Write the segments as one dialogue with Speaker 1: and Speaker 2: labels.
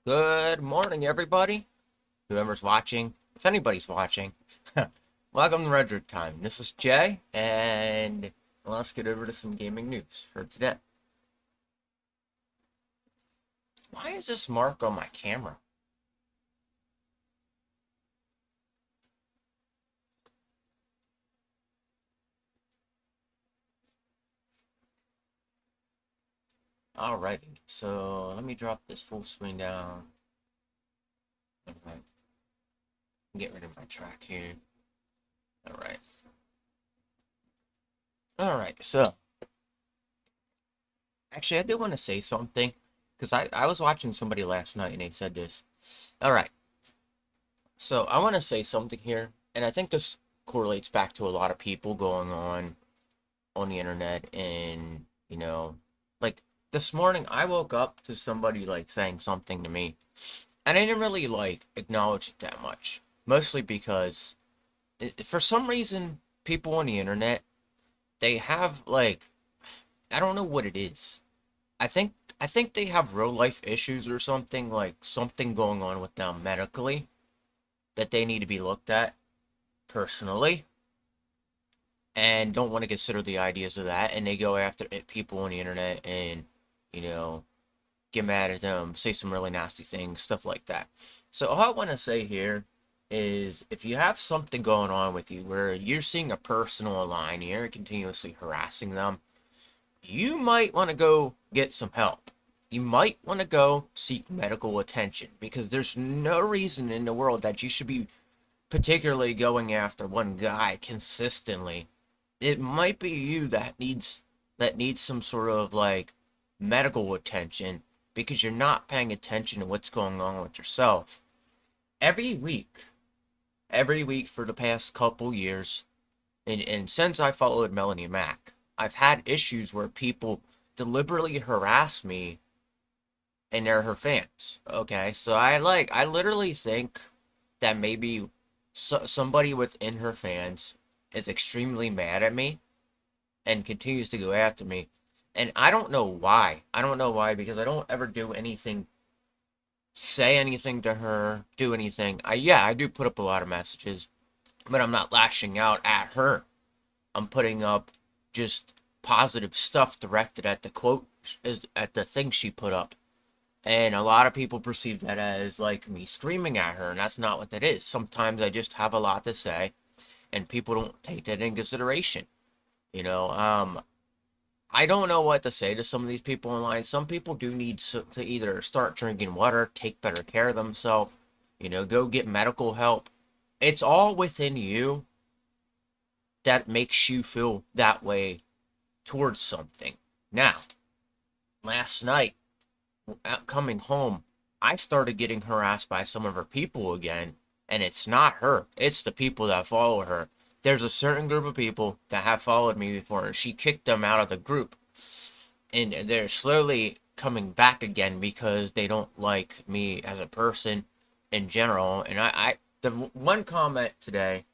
Speaker 1: Good morning, everybody. Whoever's watching, if anybody's watching, welcome to Redwood Time. This is Jay, and let's get over to some gaming news for today. Why is this mark on my camera? Alrighty, so let me drop this full screen down. Alright, get rid of my track here. Alright. Alright, so actually, I do want to say something because I was watching somebody last night and they said this. Alright, so I want to say something here, and I think this correlates back to a lot of people going on the internet, and like this morning I woke up to somebody like saying something to me, and I didn't really like acknowledge it that much, mostly because for some reason people on the internet, they have like, I don't know what it is. I think they have real life issues or something, like something going on with them medically that they need to be looked at personally, and don't want to consider the ideas of that, and they go after people on the internet and you know get mad at them, say some really nasty things, stuff like that. So all I want to say here is, if you have something going on with you where you're seeing a person online, you're continuously harassing them, you might want to go get some help. You might want to go seek medical attention, because there's no reason in the world that you should be particularly going after one guy consistently. It might be you that needs some sort of like medical attention, because you're not paying attention to what's going on with yourself. Every week, every week for the past couple years, and since I followed Melanie Mack, I've had issues where people deliberately harass me and they're her fans. Okay, so I literally think that maybe somebody within her fans is extremely mad at me and continues to go after me. And I don't know why. I don't know why, because I don't ever do anything, say anything to her, do anything. I do put up a lot of messages, but I'm not lashing out at her. I'm putting up just positive stuff directed at the quote, at the thing she put up. And a lot of people perceive that as like me screaming at her, and that's not what that is. Sometimes I just have a lot to say, and people don't take that in consideration. You know, I don't know what to say to some of these people online. Some people do need to either start drinking water, take better care of themselves, go get medical help. It's all within you that makes you feel that way towards something. Now, last night, coming home, I started getting harassed by some of her people again, and it's not her. It's the people that follow her. There's a certain group of people that have followed me before, and she kicked them out of the group. And they're slowly coming back again because they don't like me as a person in general. And the one comment today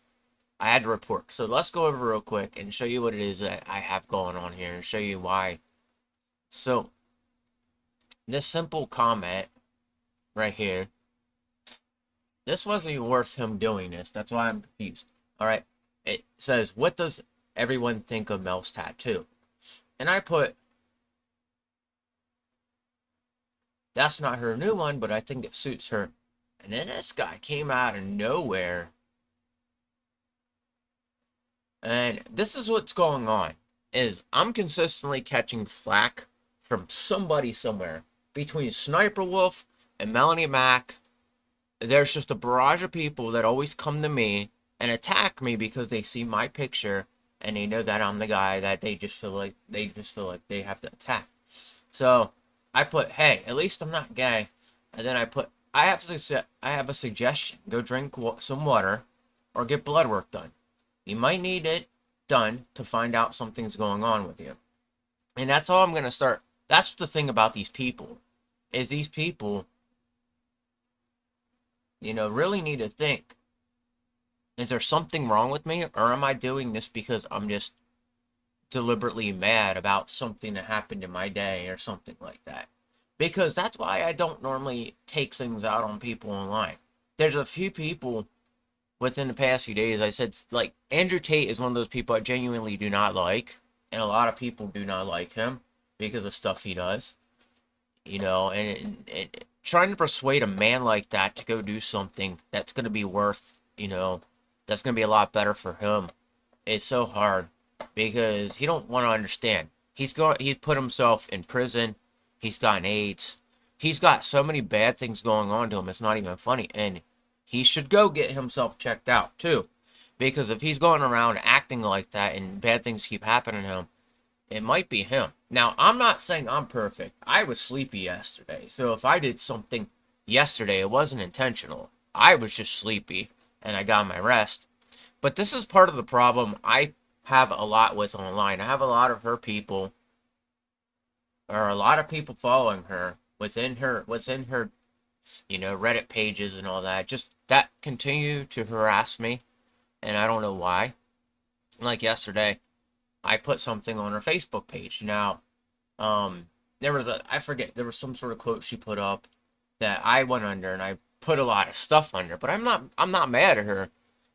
Speaker 1: I had to report. So let's go over real quick and show you what it is that I have going on here and show you why. So this simple comment right here, this wasn't even worth him doing this. That's why I'm confused. All right. It says, "What does everyone think of Mel's tattoo?" And I put, "That's not her new one, but I think it suits her." And then this guy came out of nowhere. And this is what's going on, is I'm consistently catching flack from somebody somewhere. Between Sniper Wolf and Melanie Mack, there's just a barrage of people that always come to me and attack me because they see my picture and they know that I'm the guy that they just feel like they have to attack. So I put, "Hey, at least I'm not gay." And then I put, I have a suggestion. Go drink some water or get blood work done. You might need it done to find out something's going on with you." And that's all I'm going to start. That's the thing about these people, is these people, really need to think, is there something wrong with me, or am I doing this because I'm just deliberately mad about something that happened in my day or something like that? because that's why I don't normally take things out on people online. There's a few people within the past few days, I said, like, Andrew Tate is one of those people I genuinely do not like, and a lot of people do not like him because of stuff he does, and trying to persuade a man like that to go do something that's going to be worth, that's going to be a lot better for him is so hard because he don't want to understand. He's put himself in prison. He's gotten AIDS. He's got so many bad things going on to him. It's not even funny. And he should go get himself checked out too. Because if he's going around acting like that and bad things keep happening to him, it might be him. Now, I'm not saying I'm perfect. I was sleepy yesterday. So if I did something yesterday, it wasn't intentional. I was just sleepy and I got my rest. But this is part of the problem I have a lot with online. I have a lot of her people, or a lot of people following her within her Reddit pages and all that, just that continue to harass me, and I don't know why. Like yesterday, I put something on her Facebook page. Now, there was there was some sort of quote she put up that I went under, and I put a lot of stuff under, but I'm not mad at her.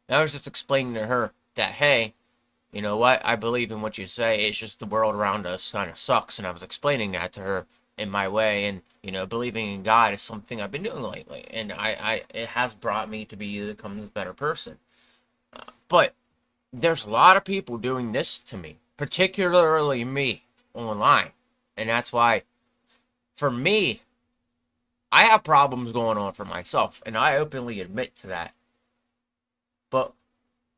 Speaker 1: I was just explaining to her that, hey, you know what? I believe in what you say. It's just the world around us kind of sucks. And I was explaining that to her in my way. And, believing in God is something I've been doing lately. And it has brought me to become this better person. But there's a lot of people doing this to me, particularly me online. And that's why, for me, I have problems going on for myself. And I openly admit to that. But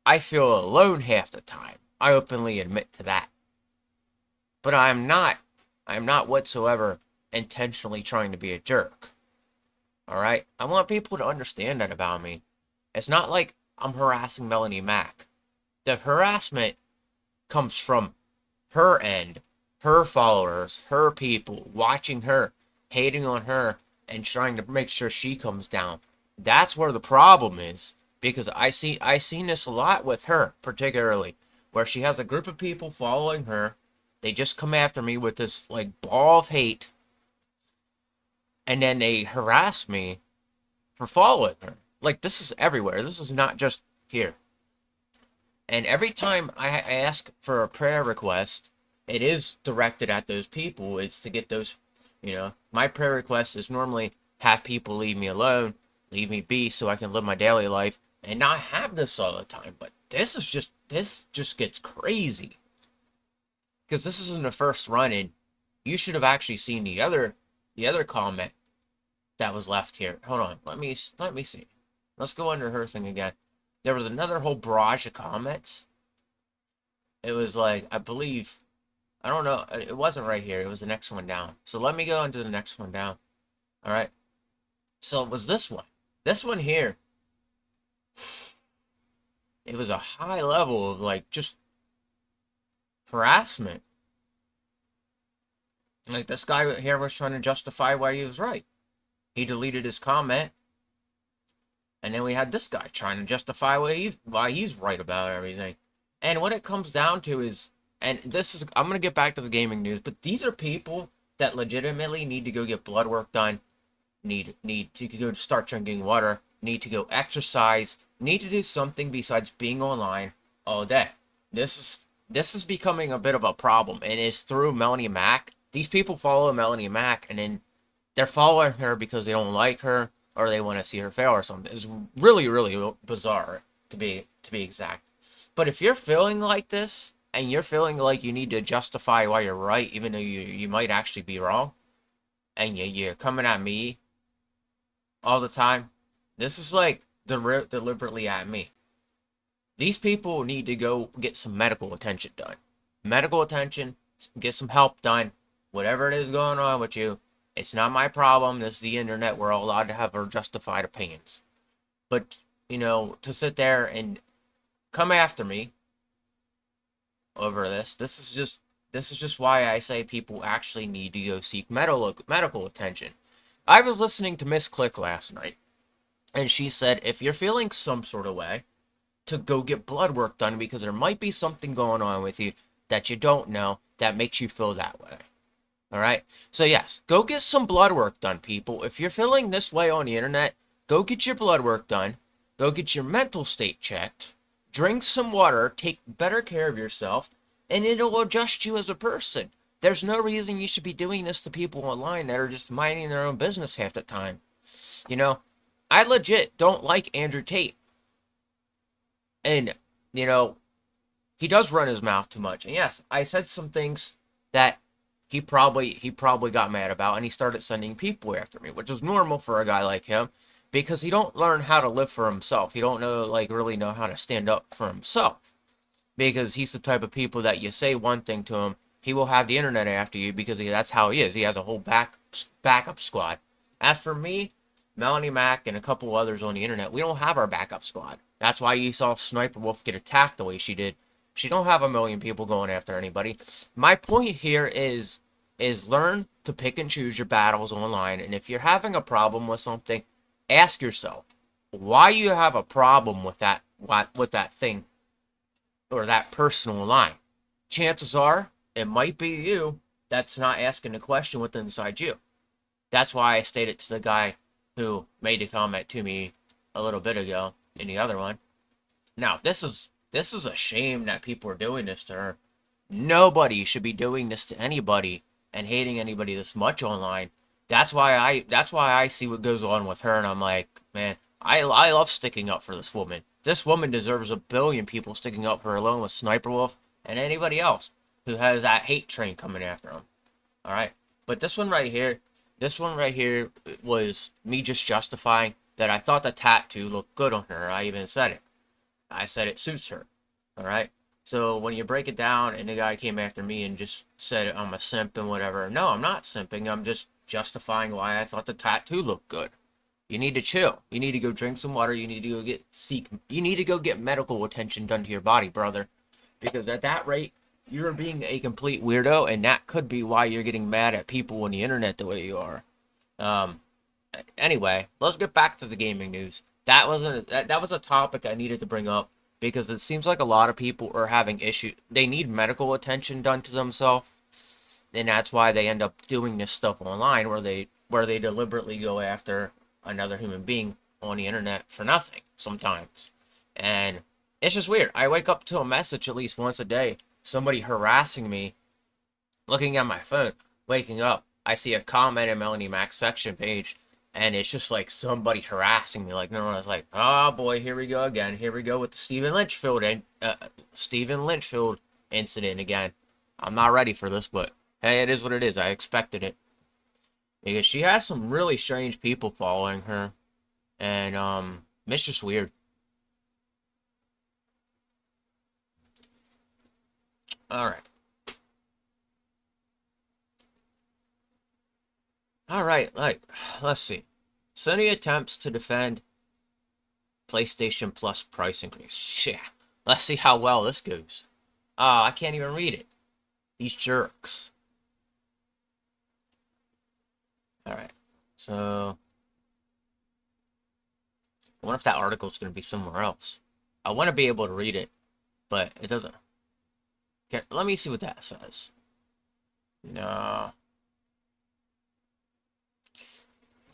Speaker 1: I feel alone half the time. I openly admit to that. But I'm not whatsoever intentionally trying to be a jerk. Alright? I want people to understand that about me. It's not like I'm harassing Melanie Mack. The harassment comes from her end, her followers, her people, watching her, hating on her, and trying to make sure she comes down. That's where the problem is. Because I seen this a lot with her, particularly, where she has a group of people following her. They just come after me with this, like, ball of hate. And then they harass me for following her. Like, this is everywhere. This is not just here. And every time I ask for a prayer request, it is directed at those people. It's to get those, my prayer request is normally have people leave me alone, leave me be so I can live my daily life. And not have this all the time, but this just gets crazy. Because this isn't the first run, and you should have actually seen the other comment that was left here. Hold on, let me see. Let's go under her thing again. There was another whole barrage of comments. It was like, I believe, I don't know, it wasn't right here. It was the next one down. So let me go into the next one down. All right. So it was this one. This one here. It was a high level of, like, just harassment. Like, this guy here was trying to justify why he was right. He deleted his comment. And then we had this guy trying to justify why he's right about everything. And what it comes down to is, and this is, I'm going to get back to the gaming news, but these are people that legitimately need to go get blood work done, need to go start drinking water, need to go exercise, need to do something besides being online all day. This is becoming a bit of a problem, and it's through Melanie Mack. These people follow Melanie Mack, and then they're following her because they don't like her or they want to see her fail or something. It's really, really bizarre, to be exact. But if you're feeling like this, and you're feeling like you need to justify why you're right, even though you might actually be wrong, and you're coming at me all the time, this is like deliberately at me. These people need to go get some medical attention done. Medical attention, get some help done. Whatever it is going on with you, it's not my problem. This is the internet. We're all allowed to have our justified opinions. But, to sit there and come after me over this is just why I say people actually need to go seek medical attention. I was listening to Miss Click last night. And she said, if you're feeling some sort of way, to go get blood work done because there might be something going on with you that you don't know that makes you feel that way. All right. So yes, go get some blood work done, people. If you're feeling this way on the internet, go get your blood work done. Go get your mental state checked. Drink some water, take better care of yourself, and it'll adjust you as a person. There's no reason you should be doing this to people online that are just minding their own business half the time. You know, I legit don't like Andrew Tate. And, you know, he does run his mouth too much. And yes, I said some things that he probably got mad about, and he started sending people after me, which is normal for a guy like him, because he don't learn how to live for himself. He don't know really know how to stand up for himself. Because he's the type of people that you say one thing to him, he will have the internet after you because that's how he is. He has a whole backup squad. As for me, Melanie Mack, and a couple others on the internet, we don't have our backup squad. That's why you saw Sniper Wolf get attacked the way she did. She don't have a million people going after anybody. My point here is learn to pick and choose your battles online. And if you're having a problem with something, ask yourself why you have a problem with that thing or that person online. Chances are it might be you that's not asking the question within inside you. That's why I stated to the guy who made a comment to me a little bit ago in the other one. Now, this is a shame that people are doing this to her. Nobody should be doing this to anybody and hating anybody this much online. That's why I see what goes on with her, and I'm like, man, I love sticking up for this woman. This woman deserves a billion people sticking up for her, along with Sniper Wolf and anybody else who has that hate train coming after them. All right, but this one right here was me just justifying that I thought the tattoo looked good on her. I even said it. I said it suits her. All right. So when you break it down, and the guy came after me and just said I'm a simp and whatever. No, I'm not simping. I'm just justifying why I thought the tattoo looked good. You need to chill. You need to go drink some water. You need to go You need to go get medical attention done to your body, brother. Because at that rate, you're being a complete weirdo, and that could be why you're getting mad at people on the internet the way you are. Um. Anyway, let's get back to the gaming news. That was a topic I needed to bring up because it seems like a lot of people are having issues. They need medical attention done to themselves, and that's why they end up doing this stuff online, where they deliberately go after another human being on the internet for nothing sometimes. And it's just weird. I wake up to a message at least once a day, somebody harassing me, looking at my phone, waking up. I see a comment in Melanie Mac's section page, and it's just like somebody harassing me. Like, no, I was like, oh boy, here we go again. Here we go with the Stephen Lynchfield incident again. I'm not ready for this, but hey, it is what it is. I expected it. Because she has some really strange people following her. And, it's just weird. Alright. Alright, let's see. Sony attempts to defend PlayStation Plus price increase. Yeah. Let's see how well this goes. Oh, I can't even read it. These jerks. Alright. So, I wonder if that article's going to be somewhere else. I want to be able to read it, but it doesn't. Okay, let me see what that says. No.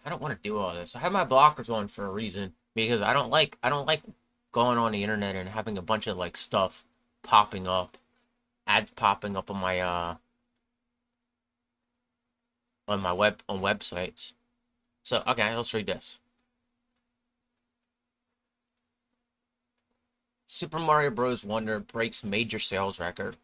Speaker 1: I don't want to do all this. I have my blockers on for a reason because I don't like going on the internet and having a bunch of like stuff popping up, ads popping up on my on websites. So, okay, let's read this. Super Mario Bros. Wonder breaks major sales record.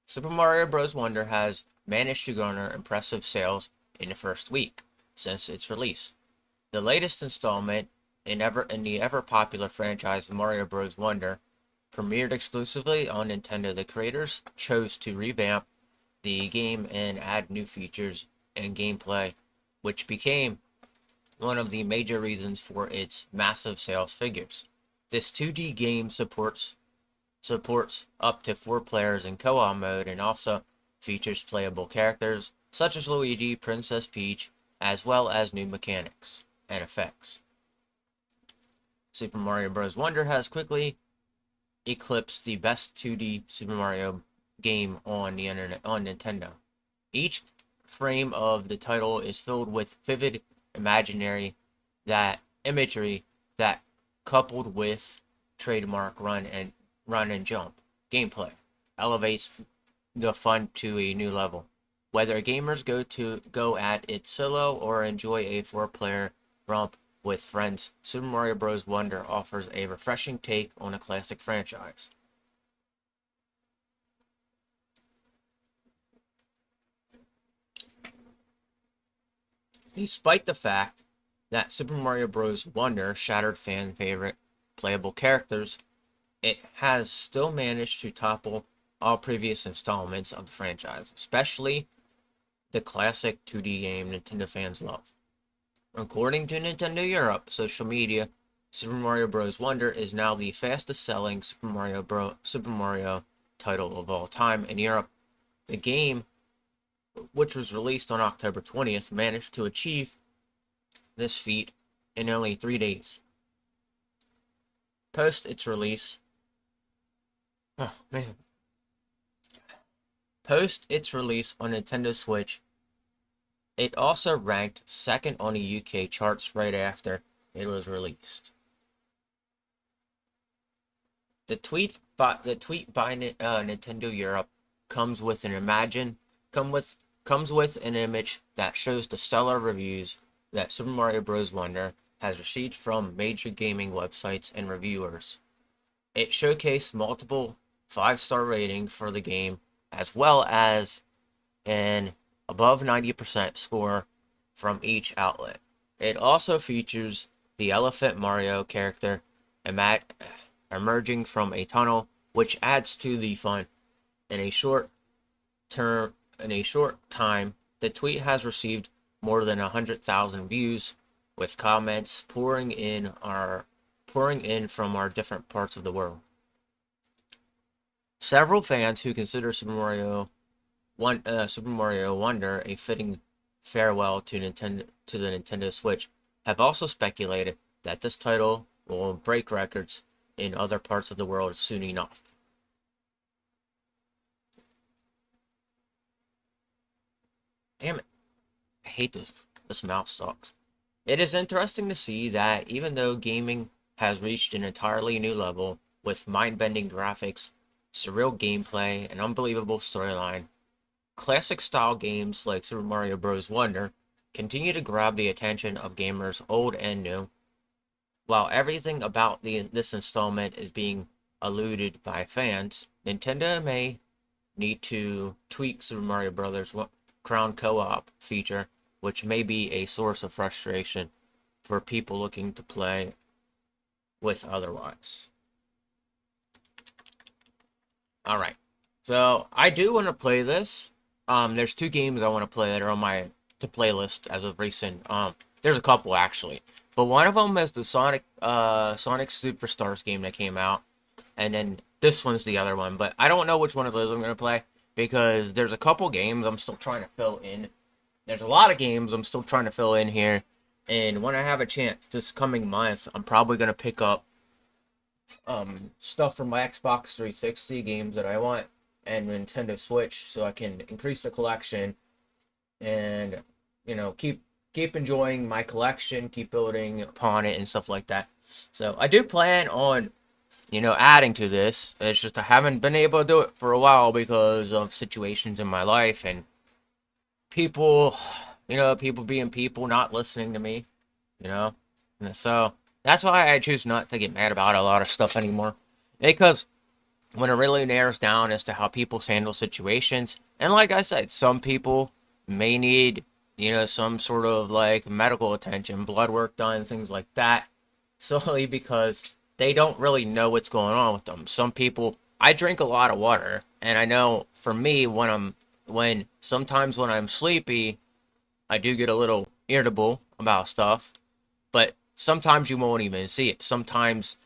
Speaker 1: Super Mario Bros. Wonder has managed to garner impressive sales in the first week since its release. The latest installment in the ever-popular franchise Mario Bros. Wonder premiered exclusively on Nintendo. The creators chose to revamp the game and add new features and gameplay, which became one of the major reasons for its massive sales figures. This 2D game supports up to 4 players in co-op mode and also features playable characters such as Luigi, Princess Peach, as well as new mechanics and effects. Super Mario Bros. Wonder has quickly eclipse the best 2D Super Mario game on the internet on Nintendo. Each frame of the title is filled with vivid imaginary that imagery that, coupled with trademark run and jump gameplay, elevates the fun to a new level. Whether gamers go at it solo or enjoy a four-player romp with friends, Super Mario Bros. Wonder offers a refreshing take on a classic franchise. Despite the fact that Super Mario Bros. Wonder shattered fan favorite playable characters, it has still managed to topple all previous installments of the franchise, especially the classic 2D game Nintendo fans love. According to Nintendo Europe social media, Super Mario Bros. Wonder is now the fastest selling Super Mario title of all time in Europe. The game, which was released on October 20th, managed to achieve this feat in only 3 days. Post its release, oh man. Post its release on Nintendo Switch, it also ranked second on the UK charts right after it was released. The tweet by Nintendo Europe comes with an image that shows the stellar reviews that Super Mario Bros. Wonder has received from major gaming websites and reviewers. It showcased multiple 5-star ratings for the game, as well as an above 90% score from each outlet. It also features the Elephant Mario character emerging from a tunnel, which adds to the fun. In a short time, the tweet has received more than 100,000 views, with comments pouring in from our different parts of the world. Several fans who consider Super Mario Wonder a fitting farewell to the Nintendo Switch have also speculated that this title will break records in other parts of the world soon enough. Damn it. I hate this. This mouse sucks. It is interesting to see that even though gaming has reached an entirely new level with mind-bending graphics, surreal gameplay, and unbelievable storyline, classic style games like Super Mario Bros. Wonder continue to grab the attention of gamers old and new. While everything about this installment is being eluded by fans, Nintendo may need to tweak Super Mario Bros. Crown Co-op feature, which may be a source of frustration for people looking to play with otherwise. Alright, so I do want to play this. There's 2 games I want to play that are on my playlist as of recent. There's a couple actually, but one of them is the Sonic Superstars game that came out, and then this one's the other one. But I don't know which one of those I'm gonna play because there's a couple games I'm still trying to fill in. There's a lot of games I'm still trying to fill in here, and when I have a chance this coming month, I'm probably gonna pick up stuff from my Xbox 360 games that I want and Nintendo Switch, so I can increase the collection and, you know, keep enjoying my collection, keep building upon it and stuff like that. So I do plan on, you know, adding to this. It's just I haven't been able to do it for a while because of situations in my life and people, you know, people being people, not listening to me, you know. And so that's why I choose not to get mad about a lot of stuff anymore, because when it really narrows down as to how people handle situations, and like I said, some people may need, you know, some sort of like medical attention, blood work done, things like that, solely because they don't really know what's going on with them. Some people, I drink a lot of water, and I know for me, sometimes when I'm sleepy, I do get a little irritable about stuff, but sometimes you won't even see it. Sometimes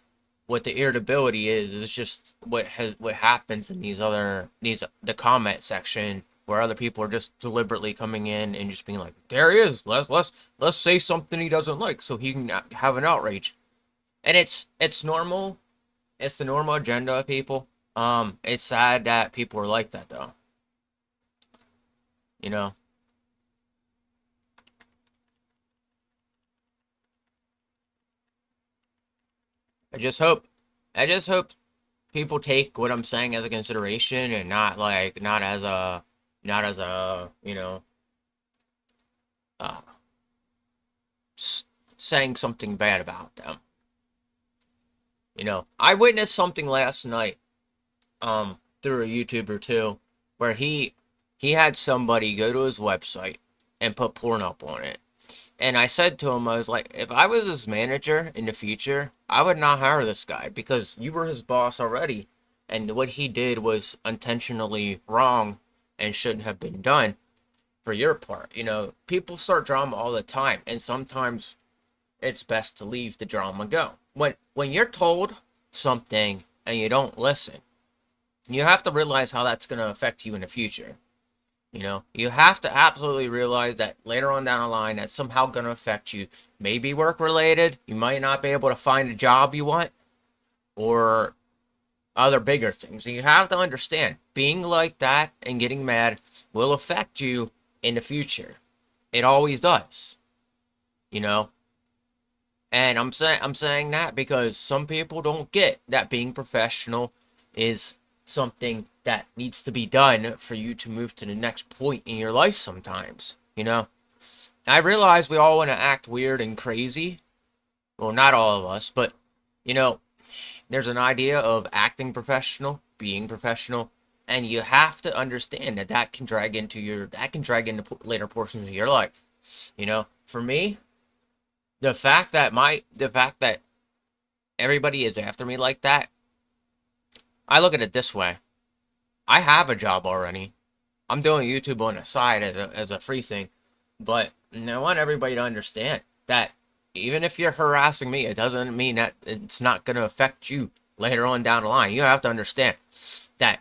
Speaker 1: what the irritability is just what happens in the comment section, where other people are just deliberately coming in and just being like, there he is, let's say something he doesn't like so he can have an outrage. And it's normal It's the normal agenda of people. It's sad that people are like that though. You know, I just hope, I just hope people take what I'm saying as a consideration and not like, not as a, uh, saying something bad about them. I witnessed something last night, through a YouTuber too, where he had somebody go to his website and put porn up on it. And I said to him, I was like, if I was his manager in the future, I would not hire this guy because you were his boss already. And what he did was intentionally wrong and shouldn't have been done for your part. People start drama all the time, and sometimes it's best to leave the drama go. When you're told something and you don't listen, you have to realize how that's going to affect you in the future. You have to absolutely realize that later on down the line that's somehow going to affect you. Maybe work related. You might not be able to find a job you want, or other bigger things. And you have to understand, being like that and getting mad will affect you in the future. It always does. You know? And I'm saying that because some people don't get that being professional is something that needs to be done for you to move to the next point in your life sometimes. I realize we all want to act weird and crazy. Well, not all of us, but you know, there's an idea of acting professional, being professional, and you have to understand that that can drag into later portions of your life. For me, the fact that everybody is after me like that, I look at it this way. I have a job already. I'm doing YouTube on the side as a free thing, but I want everybody to understand that even if you're harassing me, it doesn't mean that it's not going to affect you later on down the line. You have to understand that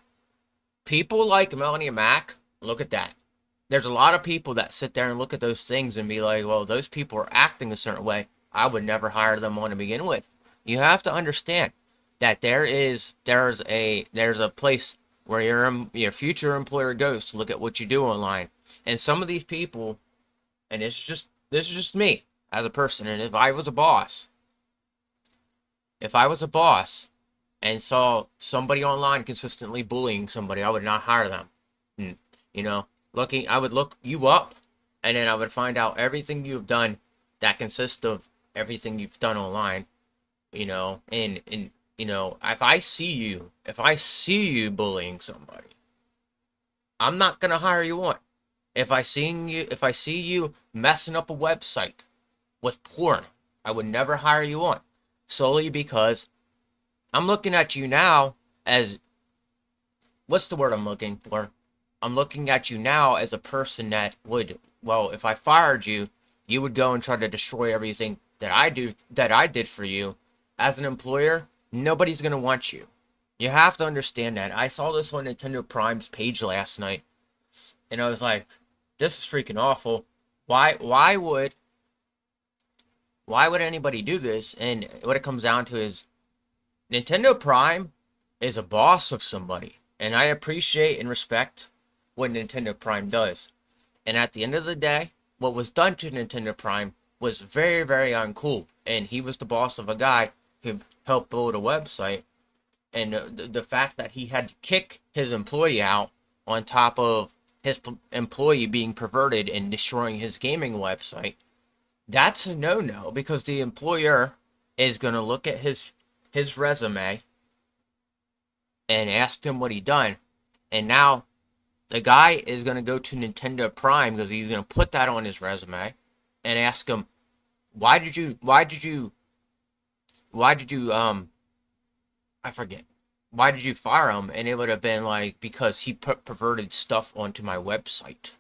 Speaker 1: people like Melanie and Mac, look at that. There's a lot of people that sit there and look at those things and be like, well, those people are acting a certain way. I would never hire them on to begin with. You have to understand that there's a place where your future employer goes to look at what you do online. And some of these people, and this is just me as a person, and if I was a boss and saw somebody online consistently bullying somebody, I would not hire them. And, I would look you up, and then I would find out everything you've done that consists of everything you've done online. And if I see you bullying somebody, I'm not gonna hire you on. If I see you messing up a website with porn, I would never hire you on, solely because I'm looking at you now as, what's the word I'm looking for? I'm looking at you now as a person that would, well, if I fired you, you would go and try to destroy everything that I did for you. As an employer, nobody's going to want you. You have to understand that. I saw this on Nintendo Prime's page last night, and I was like, this is freaking awful. Why would anybody do this? And what it comes down to is Nintendo Prime is a boss of somebody, and I appreciate and respect what Nintendo Prime does. And at the end of the day, what was done to Nintendo Prime was very, very uncool. And he was the boss of a guy who helped build a website. And the fact that he had to kick his employee out on top of his employee being perverted and destroying his gaming website, that's a no-no, because the employer is going to look at his resume and ask him what he done. And now the guy is going to go to Nintendo Prime because he's going to put that on his resume and ask him, why did you, I forget. Why did you fire him? And it would have been like, because he put perverted stuff onto my website.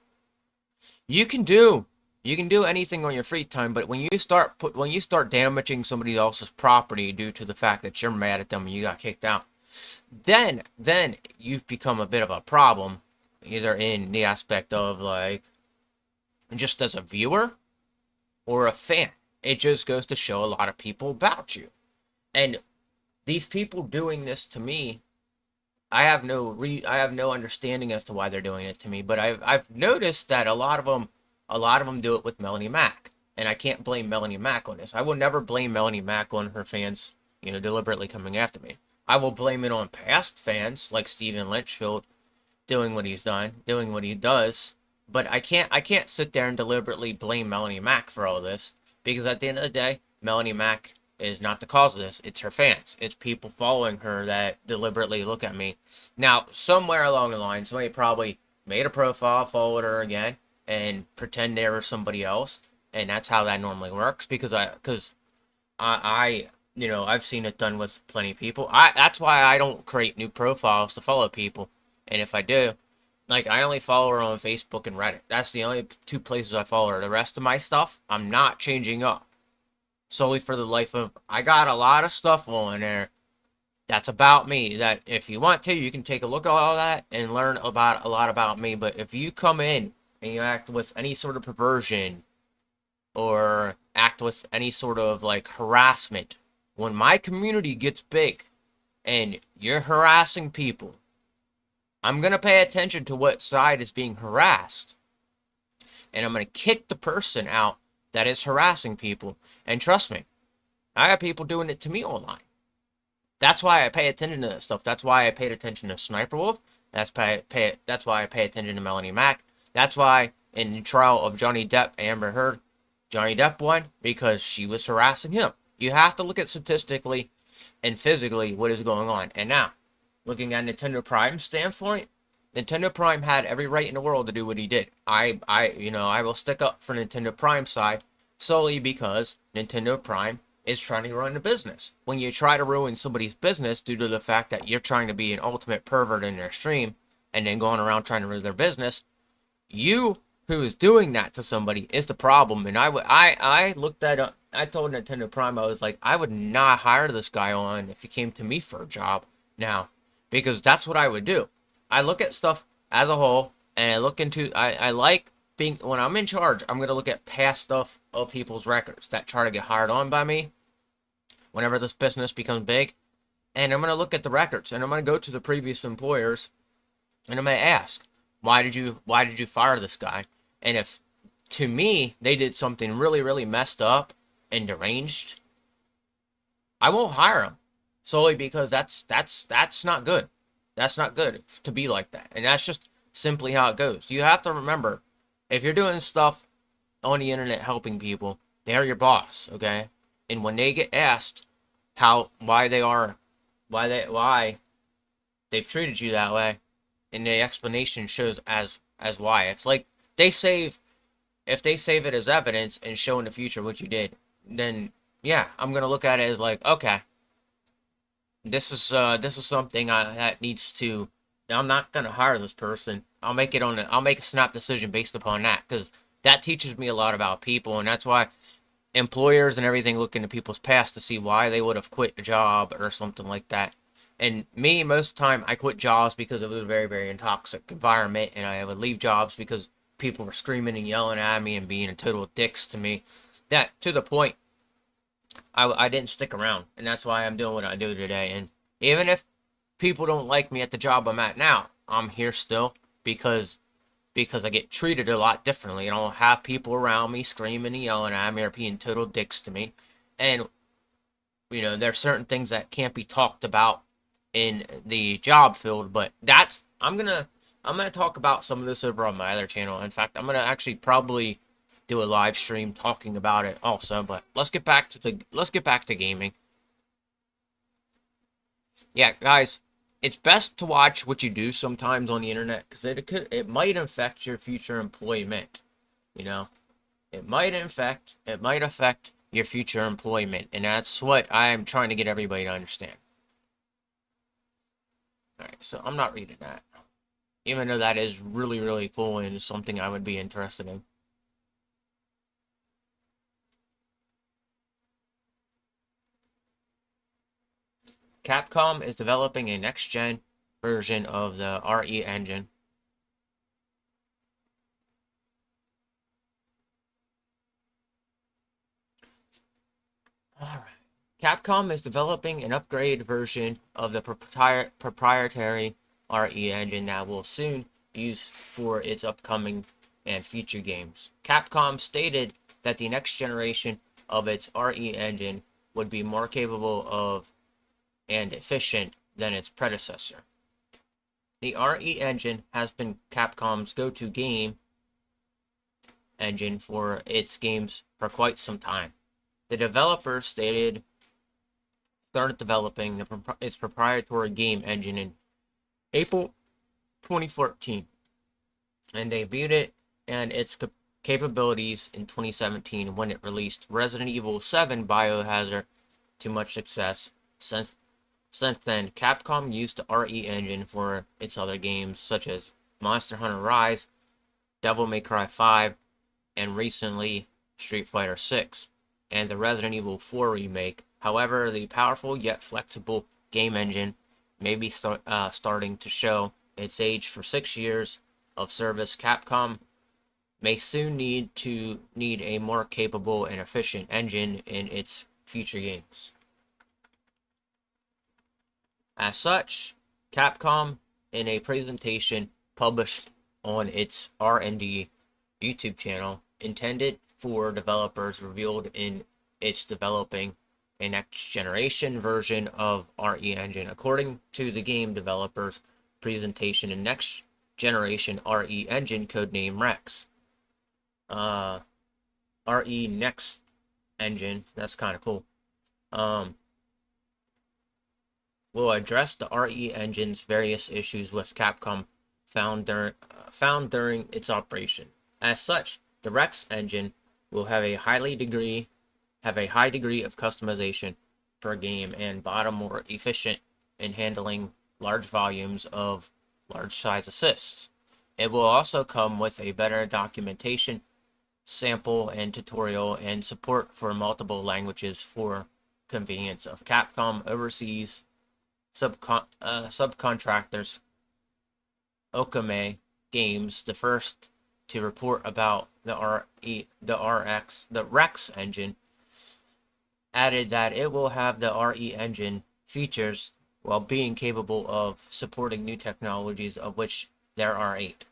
Speaker 1: You can do anything on your free time, but when you start damaging somebody else's property due to the fact that you're mad at them and you got kicked out, then you've become a bit of a problem, either in the aspect of like just as a viewer or a fan. It just goes to show a lot of people about you. And these people doing this to me, I have no understanding as to why they're doing it to me, but I've noticed that a lot of them do it with Melanie Mack, and I can't blame Melanie Mack on this. I will never blame Melanie Mack on her fans, deliberately coming after me. I will blame it on past fans like Steven Lynchfield doing what he's done, doing what he does. But I can't sit there and deliberately blame Melanie Mack for all this, because at the end of the day, Melanie Mack is not the cause of this. It's her fans. It's people following her that deliberately look at me. Now, somewhere along the line, somebody probably made a profile, followed her again, and pretend they were somebody else, and that's how that normally works. Because I've seen it done with plenty of people. That's why I don't create new profiles to follow people, and if I do, like, I only follow her on Facebook and Reddit. That's the only two places I follow her. The rest of my stuff, I'm not changing up. Solely for the life of, I got a lot of stuff on there that's about me, that if you want to, you can take a look at all that and learn about a lot about me. But if you come in and you act with any sort of perversion or act with any sort of like harassment, when my community gets big and you're harassing people, I'm going to pay attention to what side is being harassed, and I'm going to kick the person out that is harassing people. And trust me, I have people doing it to me online. That's why I pay attention to that stuff. That's why I paid attention to Sniper Wolf. That's why I pay attention to Melanie Mack. That's why in the trial of Johnny Depp, Amber Heard, Johnny Depp won because she was harassing him. You have to look at statistically and physically what is going on. And now, looking at Nintendo Prime's standpoint, Nintendo Prime had every right in the world to do what he did. I will stick up for Nintendo Prime side solely because Nintendo Prime is trying to run a business. When you try to ruin somebody's business due to the fact that you're trying to be an ultimate pervert in their stream and then going around trying to ruin their business, you who is doing that to somebody is the problem. And I looked at up. I told Nintendo Prime, I was like, I would not hire this guy on if he came to me for a job now, because that's what I would do. I look at stuff as a whole, and I like being, when I'm in charge, I'm going to look at past stuff of people's records that try to get hired on by me whenever this business becomes big. And I'm going to look at the records, and I'm going to go to the previous employers, and I'm going to ask, why did you fire this guy? And if, to me, they did something really, really messed up and deranged, I won't hire them, solely because that's not good. That's not good to be like that. And that's just simply how it goes. You have to remember, if you're doing stuff on the internet helping people, they're your boss, okay? And when they get asked why they've treated you that way, and the explanation shows as why. It's like if they save it as evidence and show in the future what you did, then yeah, I'm gonna look at it as like, okay, this is something that needs to. I'm not gonna hire this person. I'll make a snap decision based upon that, because that teaches me a lot about people, and that's why employers and everything look into people's past to see why they would have quit a job or something like that. And me, most of the time, I quit jobs because it was a very, very toxic environment, and I would leave jobs because people were screaming and yelling at me and being total dicks to me. That, to the point, I didn't stick around, and that's why I'm doing what I do today. And even if people don't like me at the job I'm at now, I'm here still because I get treated a lot differently, and I don't have people around me screaming and yelling at me or being total dicks to me. And there's certain things that can't be talked about in the job field, but I'm gonna talk about some of this over on my other channel. In fact, I'm gonna actually probably do a live stream talking about it also. But let's get back to gaming. Yeah, guys, it's best to watch what you do sometimes on the internet, because it might affect your future employment. It might affect your future employment, and that's what I'm trying to get everybody to understand. Alright, so I'm not reading that, even though that is really, really cool and something I would be interested in. Capcom is developing a next-gen version of the RE engine. Alright. Capcom is developing an upgraded version of the proprietary RE engine that will soon be used for its upcoming and future games. Capcom stated that the next generation of its RE engine would be more capable of and efficient than its predecessor. The RE engine has been Capcom's go-to game engine for its games for quite some time. The developer started developing its proprietary game engine in April 2014 and debuted it and its capabilities in 2017 when it released Resident Evil 7 Biohazard to much success. Since then, Capcom used the RE engine for its other games such as Monster Hunter Rise, Devil May Cry 5, and recently Street Fighter 6, and the Resident Evil 4 remake. However, the powerful yet flexible game engine may be starting to show its age. For 6 years of service. Capcom may soon need a more capable and efficient engine in its future games. As such, Capcom, in a presentation published on its R&D YouTube channel, intended for developers, revealed in its developing a next-generation version of RE engine. According to the game developers' presentation, a next-generation RE engine, codename Rex. RE Next engine, that's kind of cool. Will address the RE engine's various issues with Capcom found during its operation. As such, the Rex engine will have a high degree of customization per game and more efficient in handling large volumes of large size assists. It will also come with a better documentation, sample and tutorial, and support for multiple languages for convenience of Capcom overseas subcontractors. Okame Games, the first to report about the Rex engine, added that it will have the RE engine features while being capable of supporting new technologies, of which there are 8.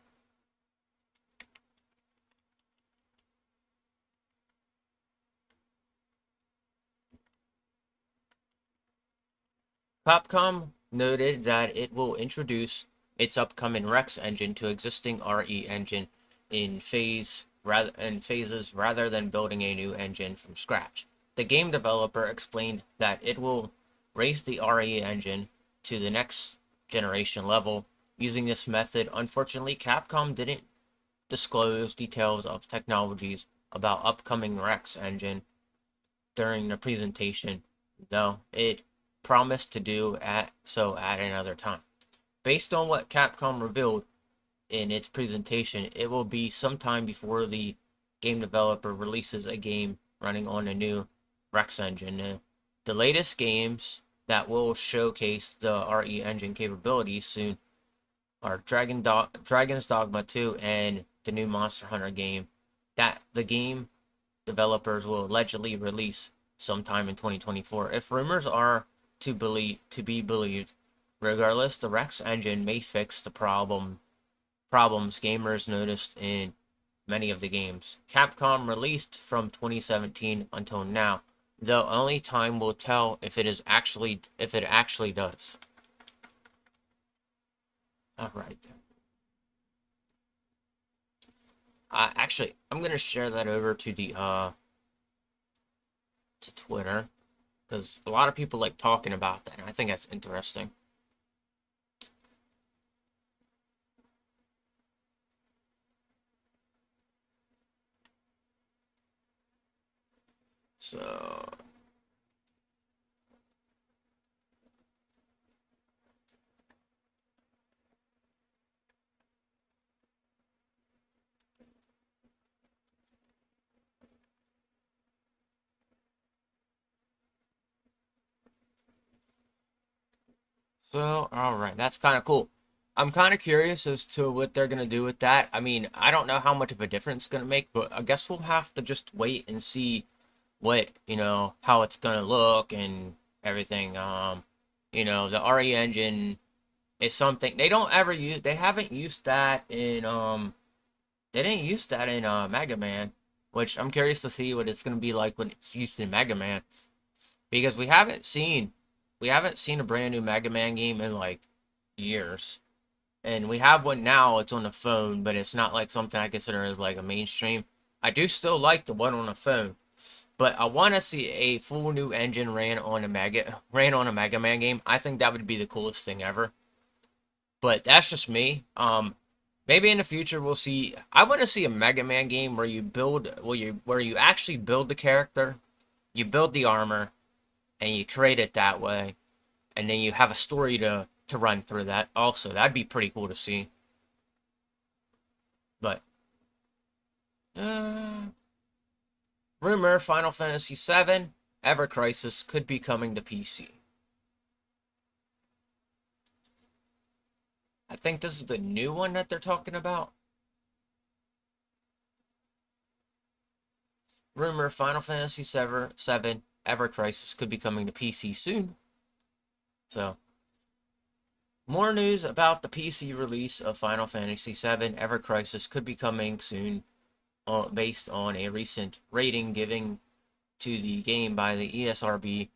Speaker 1: Capcom noted that it will introduce its upcoming Rex engine to existing RE engine in phases rather than building a new engine from scratch. The game developer explained that it will raise the RE engine to the next generation level using this method. Unfortunately, Capcom didn't disclose details of technologies about upcoming Rex engine during the presentation, though it promised to do so at another time. Based on what Capcom revealed in its presentation, it will be sometime before the game developer releases a game running on a new Rex engine. The latest games that will showcase the RE engine capabilities soon are Dragon's Dogma 2 and the new Monster Hunter game that the game developers will allegedly release sometime in 2024. If rumors are to be believed, regardless, the Rex engine may fix the problems gamers noticed in many of the games Capcom released from 2017 until now, though only time will tell if it actually does. Alright. Actually, I'm gonna share that over to the to Twitter, because a lot of people like talking about that, and I think that's interesting. So all right, that's kind of cool. I'm kind of curious as to what they're gonna do with that. I mean, I don't know how much of a difference it's gonna make, but I guess we'll have to just wait and see what, how it's gonna look and everything. The RE engine is something they don't ever use. They haven't used that in they didn't use that in Mega Man, which I'm curious to see what it's gonna be like when it's used in Mega Man, because we haven't seen a brand new Mega Man game in like years. And we have one now, it's on the phone, but it's not like something I consider as like a mainstream. I do still like the one on the phone, but I want to see a full new engine ran on a Mega Man game. I think that would be the coolest thing ever. But that's just me. Maybe in the future we'll see. I want to see a Mega Man game where you actually build the character, you build the armor, and you create it that way, and then you have a story to run through that. Also, that'd be pretty cool to see. But uh, rumor Final Fantasy VII Ever Crisis could be coming to PC. I think this is the new one that they're talking about. Rumor Final Fantasy VII Ever Crisis could be coming to PC soon. So, more news about the PC release of Final Fantasy VII Ever Crisis could be coming soon, based on a recent rating given to the game by the ESRB.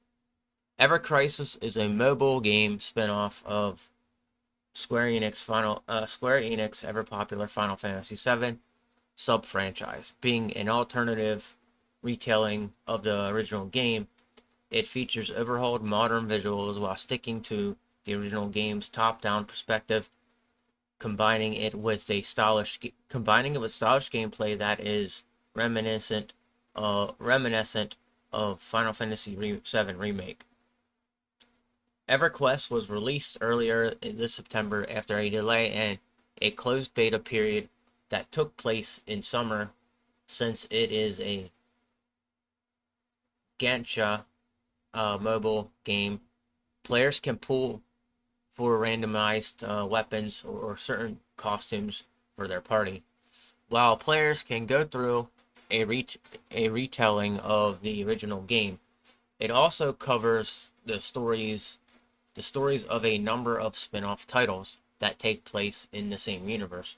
Speaker 1: Ever Crisis is a mobile game spin-off of Square Enix ever popular Final Fantasy VII sub-franchise. Being an alternative retelling of the original game, it features overhauled modern visuals while sticking to the original game's top-down perspective, combining it with stylish gameplay that is reminiscent of Final Fantasy VII Remake. EverQuest was released earlier this September after a delay and a closed beta period that took place in summer. Since it is a gacha mobile game, players can pull for randomized weapons or certain costumes for their party, while players can go through a retelling of the original game. It also covers the stories of a number of spin-off titles that take place in the same universe.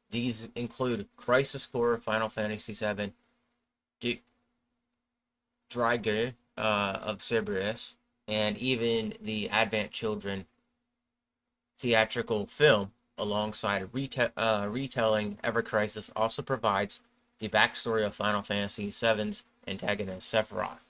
Speaker 1: These include Crisis Core, Final Fantasy VII, Draigr of Cerberus, and even the Advent Children theatrical film. Alongside retelling, Ever Crisis also provides the backstory of Final Fantasy VII's antagonist Sephiroth,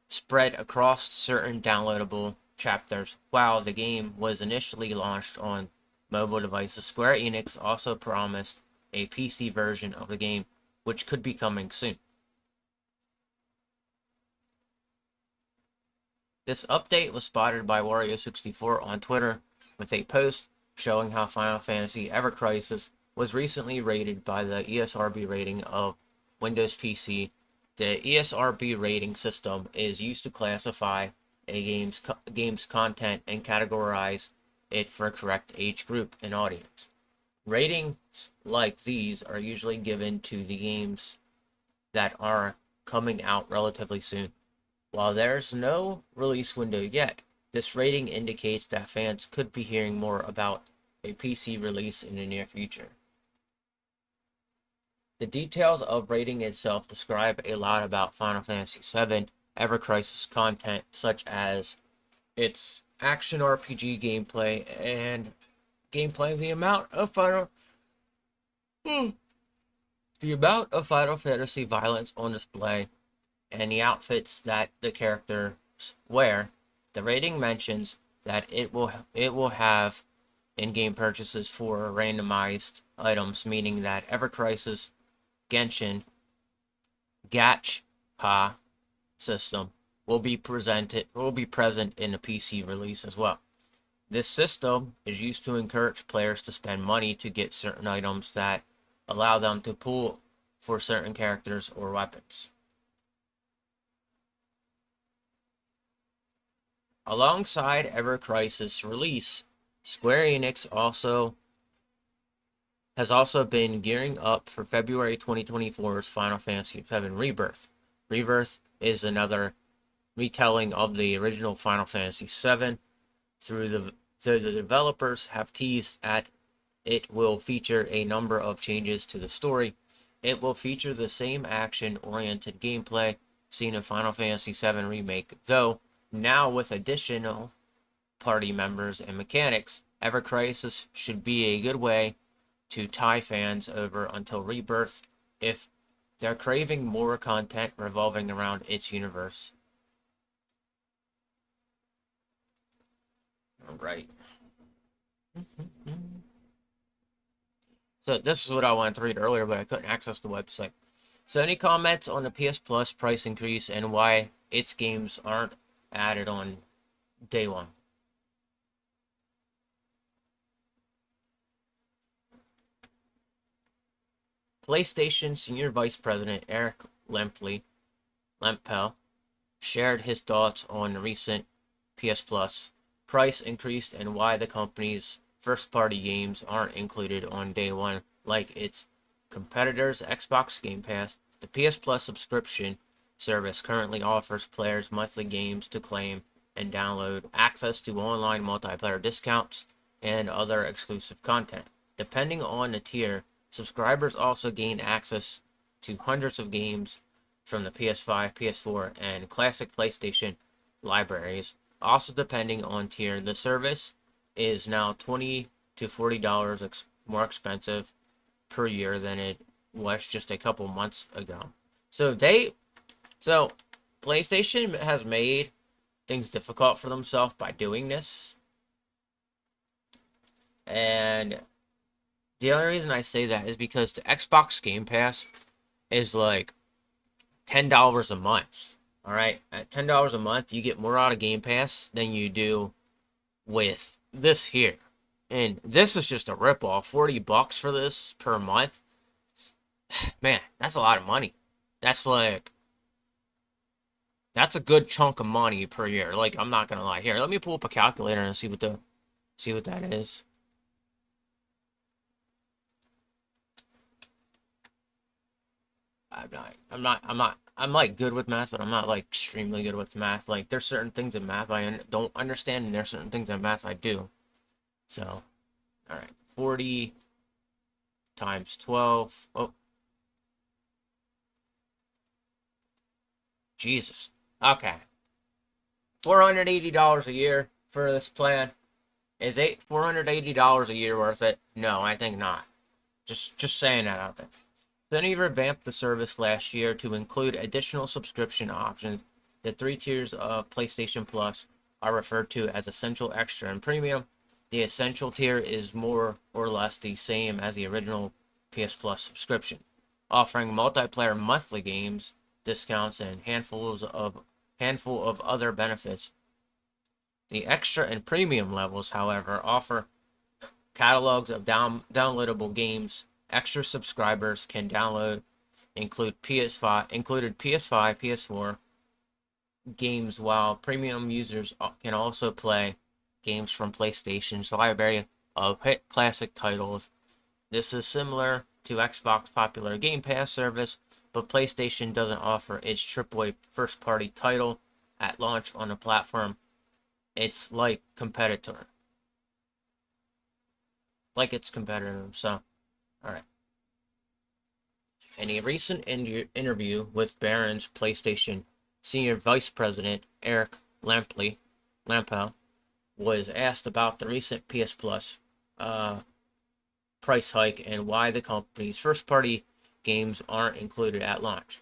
Speaker 1: spread across certain downloadable chapters. While the game was initially launched on mobile devices, Square Enix also promised a PC version of the game, which could be coming soon. This update was spotted by Wario64 on Twitter with a post showing how Final Fantasy Ever Crisis was recently rated by the ESRB rating of Windows PC. The ESRB rating system is used to classify a game's content and categorize it for a correct age group and audience. Ratings like these are usually given to the games that are coming out relatively soon. While there's no release window yet, this rating indicates that fans could be hearing more about a PC release in the near future. The details of rating itself describe a lot about Final Fantasy VII Ever Crisis content, such as its action RPG gameplay and the amount of Final Fantasy violence on display, and the outfits that the characters wear. The rating mentions that it will have in-game purchases for randomized items, meaning that Ever Crisis Genshin Gacha system will be present in the PC release as well. This system is used to encourage players to spend money to get certain items that allow them to pull for certain characters or weapons. Alongside Ever Crisis release, Square Enix has also been gearing up for February 2024's Final Fantasy VII Rebirth. Rebirth is another retelling of the original Final Fantasy VII. The developers have teased at it will feature a number of changes to the story. It will feature the same action-oriented gameplay seen in Final Fantasy VII Remake, though now with additional party members and mechanics. Ever Crisis should be a good way to tie fans over until Rebirth if they're craving more content revolving around its universe. Alright. So this is what I wanted to read earlier, but I couldn't access the website. So any comments on the PS Plus price increase and why its games aren't added on day one? PlayStation Senior Vice President Eric Lempel shared his thoughts on the recent PS Plus price increase and why the company's first-party games aren't included on day one like its competitors' Xbox Game Pass. The PS Plus subscription service currently offers players monthly games to claim and download, access to online multiplayer discounts, and other exclusive content. Depending on the tier, subscribers also gain access to hundreds of games from the PS5, PS4, and classic PlayStation libraries. Also, depending on tier, the service is now $20 to $40 more expensive per year than it was just a couple months ago. So PlayStation has made things difficult for themselves by doing this. And the only reason I say that is because the Xbox Game Pass is like $10 a month. All right, at $10 a month, you get more out of Game Pass than you do with this here. And this is just a ripoff. $40 for this per month. Man, that's a lot of money. That's a good chunk of money per year. Like, I'm not gonna lie. Here, let me pull up a calculator and see what that is. I'm like good with math, but I'm not like extremely good with math. Like there's certain things in math I don't understand, and there's certain things in math I do. So, all right, 40 times 12. Oh, Jesus. Okay, $480 a year for this plan. Is $480 a year worth it? No, I think not. Just saying that out there. Sony revamped the service last year to include additional subscription options. The three tiers of PlayStation Plus are referred to as Essential, Extra, and Premium. The Essential tier is more or less the same as the original PS Plus subscription, offering multiplayer monthly games, discounts, and handful of other benefits. The Extra and Premium levels, however, offer catalogs of downloadable games. Extra subscribers can download included PS5, PS4 games, while premium users can also play games from PlayStation's library of hit classic titles. This is similar to Xbox popular Game Pass service, but PlayStation doesn't offer its AAA first-party title at launch on the platform. It's like its competitor. So, all right. In a recent interview with Barron's, PlayStation Senior Vice President Eric Lempel was asked about the recent PS Plus price hike and why the company's first-party games aren't included at launch.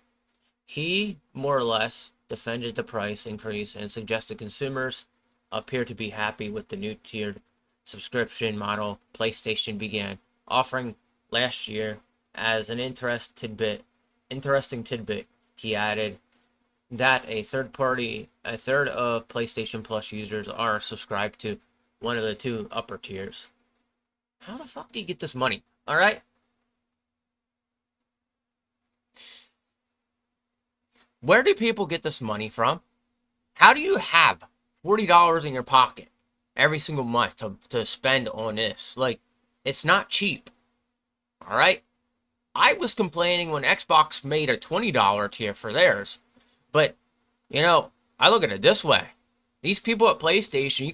Speaker 1: He more or less defended the price increase and suggested consumers appear to be happy with the new tiered subscription model PlayStation began offering last year. As an interesting tidbit, he added that a third of PlayStation Plus users are subscribed to one of the two upper tiers. How the fuck do you get this money? All right. Where do people get this money from? How do you have $40 in your pocket every single month to spend on this? Like, it's not cheap. All right. I was complaining when Xbox made a $20 tier for theirs, but You know, I look at it this way. These people at PlayStation,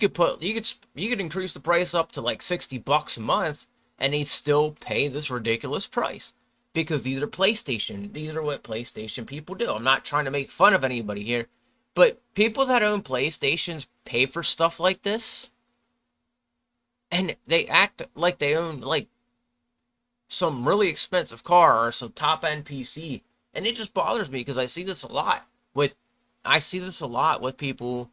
Speaker 1: you could increase the price up to like $60 a month and they'd still pay this ridiculous price. Because these are PlayStation. These are what PlayStation people do. I'm not trying to make fun of anybody here, but people that own PlayStations pay for stuff like this and they act like they own like some really expensive car or some top end PC. And it just bothers me because I see this a lot with people.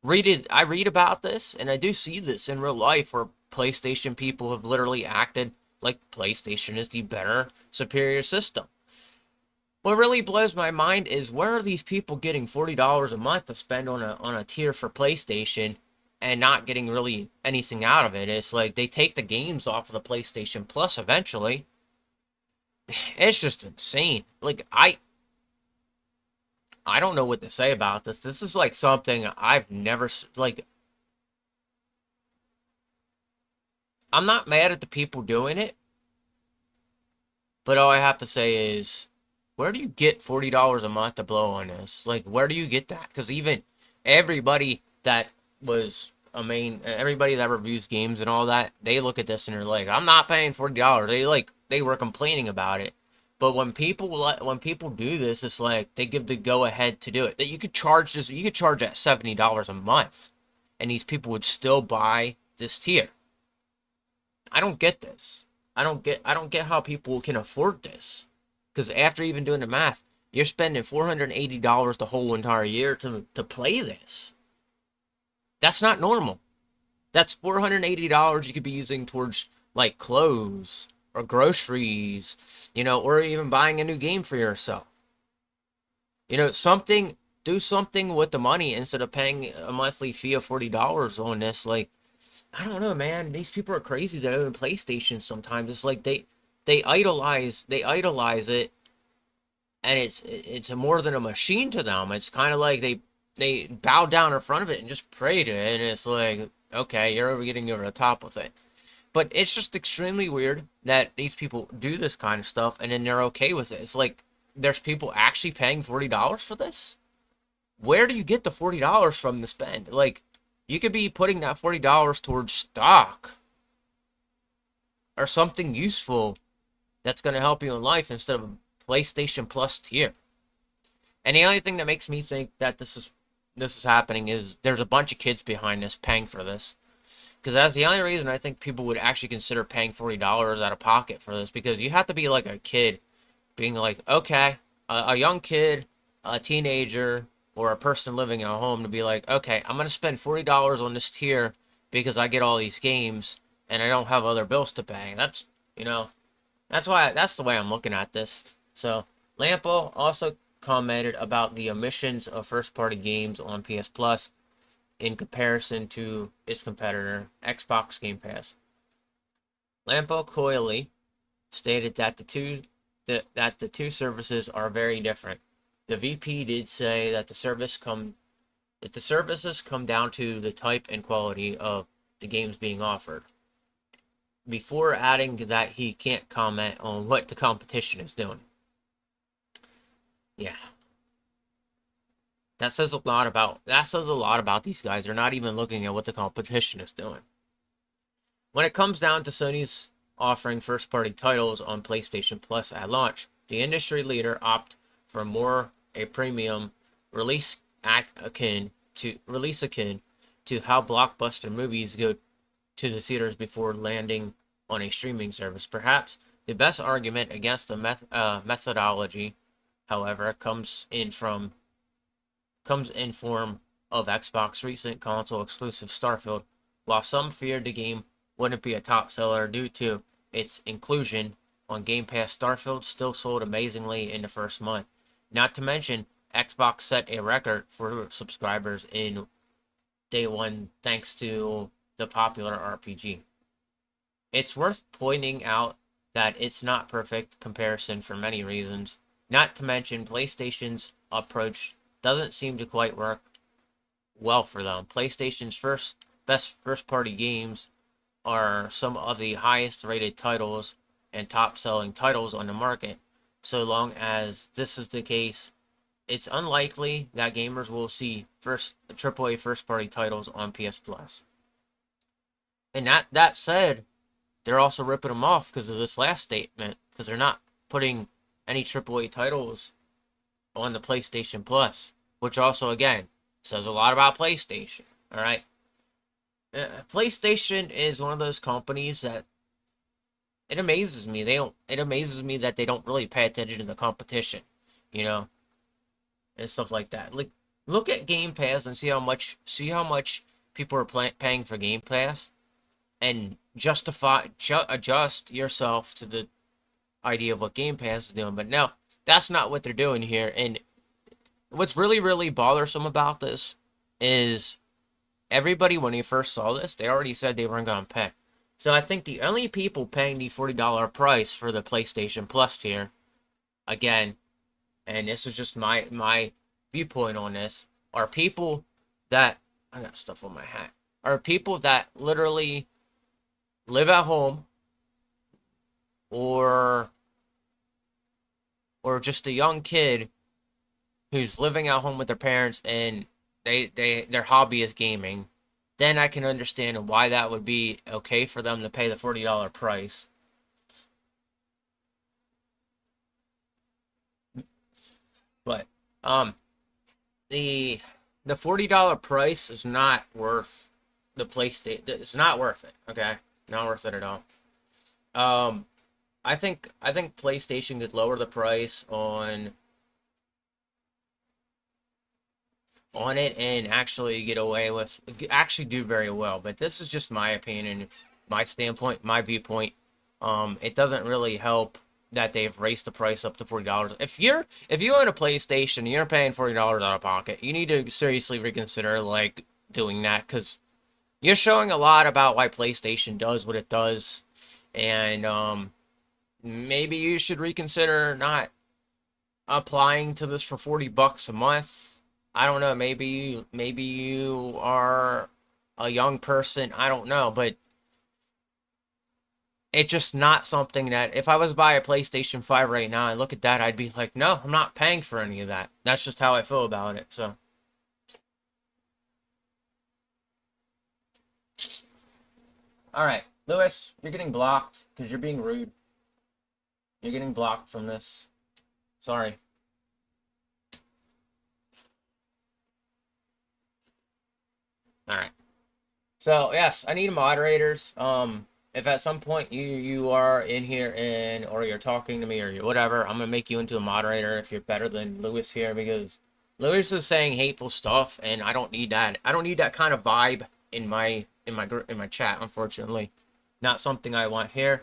Speaker 1: I read about this and I do see this in real life where PlayStation people have literally acted like PlayStation is the better, superior system. What really blows my mind is where are these people getting $40 a month to spend on a tier for PlayStation and not getting really anything out of it? It's like they take the games off of the PlayStation Plus eventually. It's just insane. Like I don't know what to say about this. This is like something I've never like. I'm not mad at the people doing it, but all I have to say is, where do you get $40 a month to blow on this? Like, where do you get that? Because even everybody that everybody that reviews games and all that, they look at this and they're like, I'm not paying $40. They were complaining about it. But when people do this, it's like they give the go ahead to do it. That you could charge at $70 a month, and these people would still buy this tier. I don't get this. I don't get how people can afford this. Because after even doing the math, you're spending $480 the whole entire year to play this. That's not normal. That's $480 you could be using towards like clothes or groceries, or even buying a new game for yourself. Do something with the money instead of paying a monthly fee of $40 on this. Like, I don't know, man. These people are crazy that own PlayStation sometimes. It's like they idolize it, and it's more than a machine to them. It's kind of like they bow down in front of it and just pray to it, and it's like, okay, you're getting over the top with it. But it's just extremely weird that these people do this kind of stuff and then they're okay with it. It's like there's people actually paying $40 for this? Where do you get the $40 from to spend? Like, you could be putting that $40 towards stock or something useful that's going to help you in life instead of a PlayStation Plus tier. And the only thing that makes me think that this is happening is there's a bunch of kids behind this paying for this. Because that's the only reason I think people would actually consider paying $40 out of pocket for this. Because you have to be like a kid, being like, okay, a young kid, a teenager, or a person living at home to be like, okay, I'm going to spend $40 on this tier because I get all these games and I don't have other bills to pay. That's the way I'm looking at this. So, Lampo also commented about the omissions of first-party games on PS Plus in comparison to its competitor, Xbox Game Pass. Lampo coyly stated that the two services are very different. The VP did say that the services come down to the type and quality of the games being offered, before adding that he can't comment on what the competition is doing. Yeah. That says a lot about these guys. They're not even looking at what the competition is doing. When it comes down to Sony's offering first-party titles on PlayStation Plus at launch, the industry leader opted for more a premium release akin to how blockbuster movies go to the theaters before landing on a streaming service. Perhaps the best argument against the methodology, however, comes in form of Xbox's recent console exclusive Starfield. While some feared the game wouldn't be a top seller due to its inclusion on Game Pass, Starfield still sold amazingly in the first month. Not to mention, Xbox set a record for subscribers in day one thanks to the popular RPG. It's worth pointing out that it's not perfect comparison for many reasons. Not to mention, PlayStation's approach doesn't seem to quite work well for them. PlayStation's best first-party games are some of the highest-rated titles and top-selling titles on the market. So long as this is the case, it's unlikely that gamers will see AAA first-party titles on PS Plus. And that said, they're also ripping them off because of this last statement, because they're not putting any AAA titles on the PlayStation Plus, which also, again, says a lot about PlayStation. All right, PlayStation is one of those companies that it amazes me. It amazes me that they don't really pay attention to the competition, you know, and stuff like that. Like, look at Game Pass and see how much people are paying for Game Pass, and adjust yourself to the idea of what Game Pass is doing. But no, that's not what they're doing here. And what's really, really bothersome about this is everybody, when they first saw this, they already said they weren't going to pay. So I think the only people paying the $40 price for the PlayStation Plus tier, again, and this is just my viewpoint on this, are people that, I got stuff on my hat, are people that literally live at home, or just a young kid who's living at home with their parents and their hobby is gaming. Then I can understand why that would be okay for them to pay the $40 price. But the $40 price is not worth the PlayStation. It's not worth it. Okay, not worth it at all. I think PlayStation could lower the price on it and actually actually do very well. But this is just my opinion, my standpoint, my viewpoint. It doesn't really help that they've raised the price up to $40. If you own a PlayStation, you're paying $40 out of pocket, you need to seriously reconsider like doing that, because you're showing a lot about why PlayStation does what it does, and maybe you should reconsider not applying to this for $40 a month. I don't know. Maybe you are a young person. I don't know, but it's just not something that if I was to buy a PlayStation 5 right now and look at that, I'd be like, no, I'm not paying for any of that. That's just how I feel about it. So, all right, Lewis, you're getting blocked because you're being rude. You're getting blocked from this. Sorry. All right. So yes, I need moderators. If at some point you are in here or you're talking to me or whatever, I'm gonna make you into a moderator if you're better than Lewis here, because Lewis is saying hateful stuff, and I don't need that. I don't need that kind of vibe in my chat. Unfortunately, not something I want here.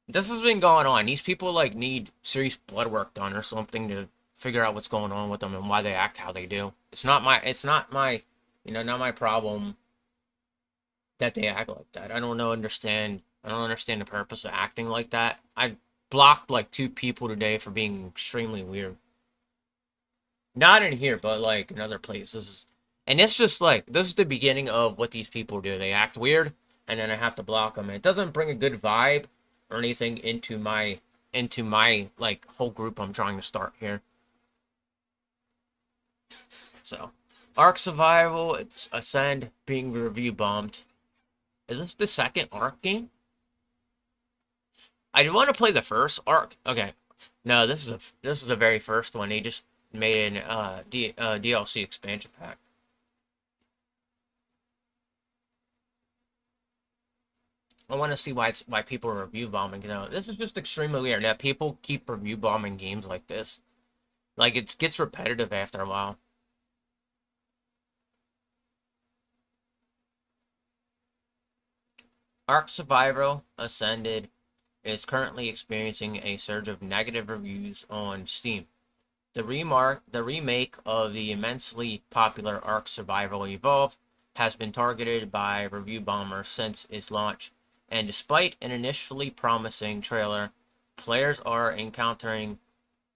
Speaker 1: This has been going on. These people like need serious blood work done or something to figure out what's going on with them and why they act how they do. It's not my not my problem that they act like that. I don't understand the purpose of acting like that. I blocked like 2 people today for being extremely weird. Not in here, but like in other places. And it's just like, this is the beginning of what these people do. They act weird, and then I have to block them. And it doesn't bring a good vibe or anything into my like whole group I'm trying to start here. So, Ark Survival, it's Ascend being review bombed. Is this the second Ark game? I want to play the first Ark. Okay, no, this is the very first one. They just made an DLC expansion pack. I want to see why people are review bombing. This is just extremely weird that people keep review bombing games like this. Like, it gets repetitive after a while. Ark Survival Ascended is currently experiencing a surge of negative reviews on Steam. The remake of the immensely popular Ark Survival Evolved has been targeted by review bombers since its launch, and despite an initially promising trailer, players are encountering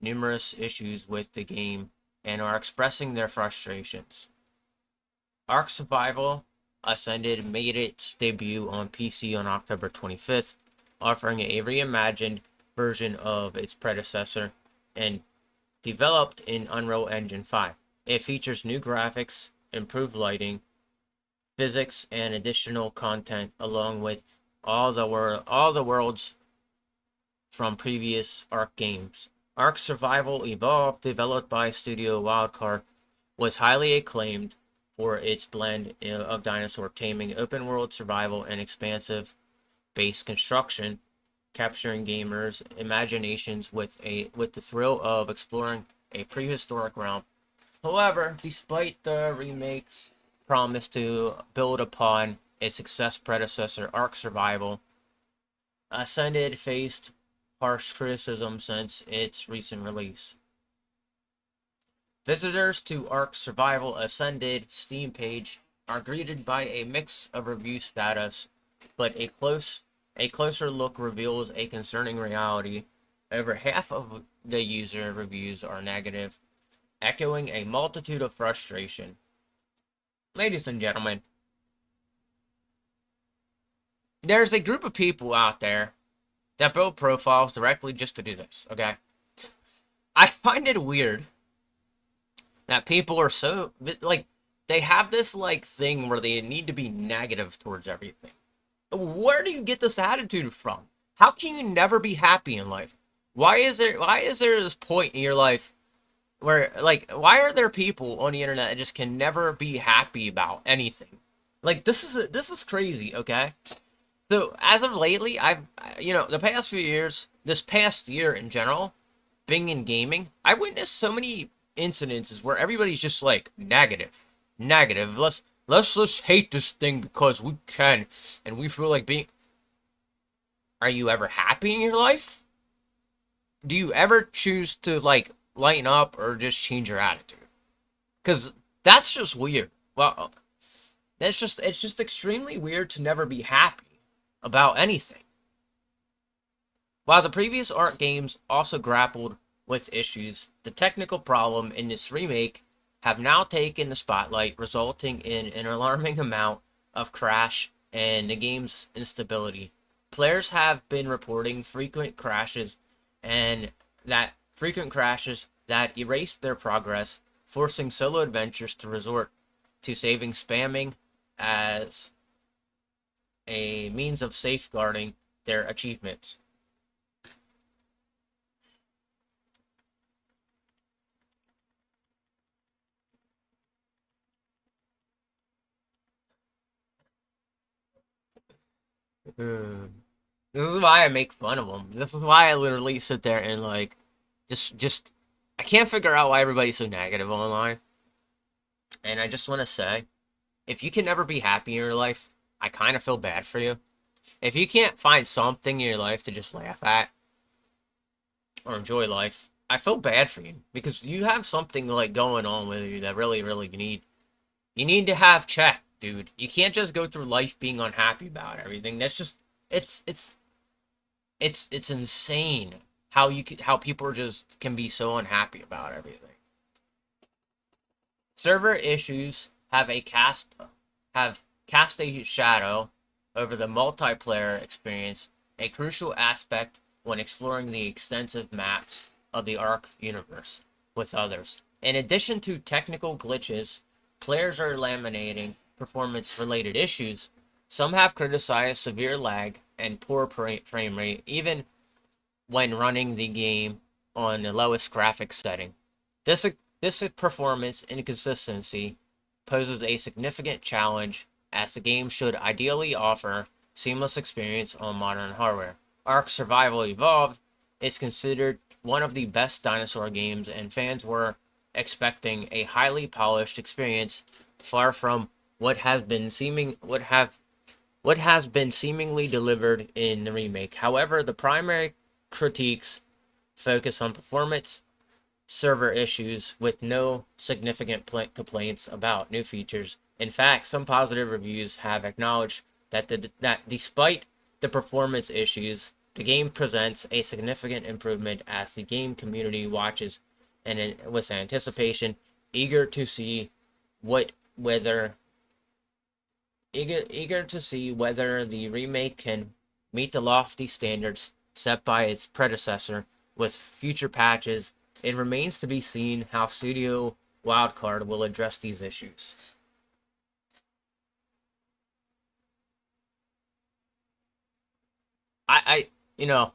Speaker 1: numerous issues with the game and are expressing their frustrations. Ark Survival Ascended made its debut on PC on October 25th, offering a reimagined version of its predecessor and developed in Unreal Engine 5. It features new graphics, improved lighting, physics, and additional content, along with all the worlds from previous Ark games. Ark Survival Evolved, developed by Studio Wildcard, was highly acclaimed for its blend of dinosaur taming, open world survival, and expansive base construction, capturing gamers' imaginations with the thrill of exploring a prehistoric realm. However, despite the remake's promise to build upon its success predecessor, Ark Survival Ascended faced harsh criticism since its recent release. Visitors to Ark Survival Ascended Steam page are greeted by a mix of review status, but a closer look reveals a concerning reality. Over half of the user reviews are negative, echoing a multitude of frustration. Ladies and gentlemen, there's a group of people out there that build profiles directly just to do this, okay? I find it weird that people are so, like, they have this, like, thing where they need to be negative towards everything. Where do you get this attitude from? How can you never be happy in life? Why is there this point in your life where, like, why are there people on the internet that just can never be happy about anything? Like, this is crazy, okay? So, as of lately, the past few years, this past year in general, being in gaming, I witnessed so many incidences where everybody's just like negative. Let's just hate this thing because we can and we feel like being. Are you ever happy in your life? Do you ever choose to like lighten up or just change your attitude? Because that's just weird. Well, it's just extremely weird to never be happy about anything. While the previous Ark games also grappled with issues, the technical problem in this remake have now taken the spotlight, resulting in an alarming amount of crash and the game's instability. Players have been reporting frequent crashes that erase their progress, forcing solo adventurers to resort to saving spamming as a means of safeguarding their achievements. This is why I make fun of them. This is why I literally sit there and like, just, I can't figure out why everybody's so negative online. And I just want to say, if you can never be happy in your life, I kind of feel bad for you. If you can't find something in your life to just laugh at or enjoy life, I feel bad for you because you have something like going on with you that really, really you need to have check, dude. You can't just go through life being unhappy about everything. That's just it's it's it's insane how people are just can be so unhappy about everything. Server issues have cast a shadow over the multiplayer experience, a crucial aspect when exploring the extensive maps of the Ark universe with others. In addition to technical glitches, players are lamenting performance-related issues. Some have criticized severe lag and poor frame rate, even when running the game on the lowest graphics setting. This performance inconsistency poses a significant challenge as the game should ideally offer seamless experience on modern hardware. Ark Survival Evolved is considered one of the best dinosaur games, and fans were expecting a highly polished experience, far from what has been seemingly delivered in the remake. However, the primary critiques focus on performance, server issues with no significant complaints about new features. In fact, some positive reviews have acknowledged that despite the performance issues, the game presents a significant improvement as the game community watches and with anticipation, eager to see whether the remake can meet the lofty standards set by its predecessor with future patches It remains to be seen how Studio Wildcard will address these issues. I you know,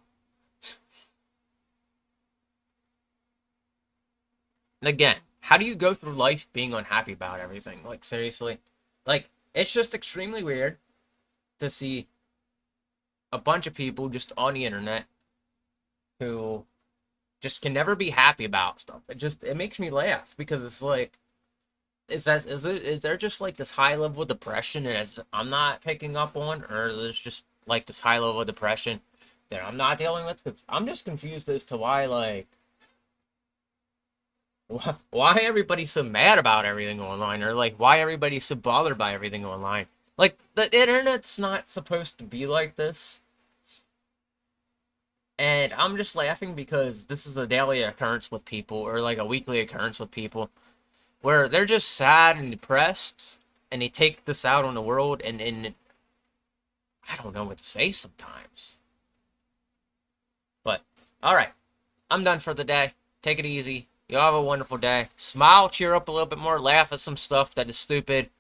Speaker 1: and again, how do you go through life being unhappy about everything? Like, seriously? Like, it's just extremely weird to see a bunch of people just on the internet who just can never be happy about stuff. It makes me laugh because it's like, is there just like this high level of depression and I'm not picking up on, or there's just like this high level of depression that I'm not dealing with? Because I'm just confused as to why, like, why everybody's so mad about everything online, or like why everybody's so bothered by everything online. Like, the internet's not supposed to be like this. And I'm just laughing because this is a daily occurrence with people, or like a weekly occurrence with people, where they're just sad and depressed, and they take this out on the world, and I don't know what to say sometimes. But, alright, I'm done for the day. Take it easy. You all have a wonderful day. Smile, cheer up a little bit more, laugh at some stuff that is stupid,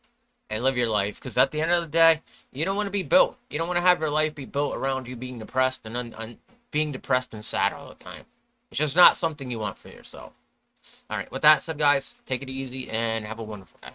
Speaker 1: and live your life. Because at the end of the day, you don't want to be built. You don't want to have your life be built around you being depressed and being depressed and sad all the time. It's just not something you want for yourself. All right, with that said, guys, take it easy and have a wonderful day.